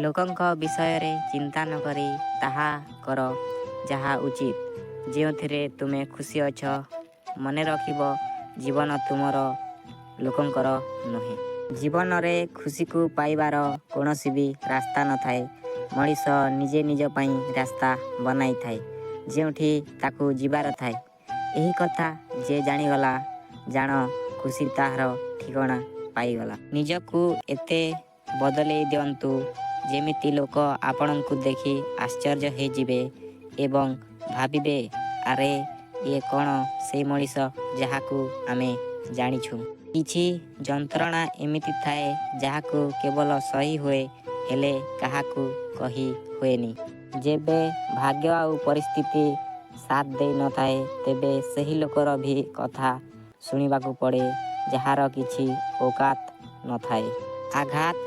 ଲୋକଙ୍କ ବିଷୟରେ ଚିନ୍ତା ନ କରି ତାହା କର ଯାହା ଉଚିତ, ଯେଉଁଥିରେ ତୁମେ ଖୁସି ଅଛ। ମନେ ରଖିବ, ଜୀବନ ତୁମର, ଲୋକଙ୍କର ନୁହେଁ। ଜୀବନରେ ଖୁସିକୁ ପାଇବାର କୌଣସି ବି ରାସ୍ତା ନଥାଏ। ମଣିଷ ନିଜେ ନିଜ ପାଇଁ ରାସ୍ତା ବନାଇଥାଏ ଯେଉଁଠି ତାକୁ ଯିବାର ଥାଏ। ଏହି କଥା ଯେ ଜାଣିଗଲା, ଜାଣ ଖୁସି ତାହାର ଠିକଣା ପାଇଗଲା। ନିଜକୁ ଏତେ ବଦଳେଇ ଦିଅନ୍ତୁ ଯେମିତି ଲୋକ ଆପଣଙ୍କୁ ଦେଖି ଆଶ୍ଚର୍ଯ୍ୟ ହୋଇଯିବେ ଏବଂ ଭାବିବେ, ଆରେ ଇଏ କ'ଣ ସେଇ ମଣିଷ ଯାହାକୁ ଆମେ ଜାଣିଛୁ। କିଛି ଯନ୍ତ୍ରଣା ଏମିତି ଥାଏ ଯାହାକୁ କେବଳ ସହି ହୁଏ, ହେଲେ କାହାକୁ କହି ହୁଏନି। ଯେବେ ଭାଗ୍ୟ ଆଉ ପରିସ୍ଥିତି ସାଥ ଦେଇ ନଥାଏ, ତେବେ ସେହି ଲୋକର ବି କଥା ଶୁଣିବାକୁ ପଡ଼େ ଯାହାର କିଛି ଔକାତ ନଥାଏ। ଆଘାତ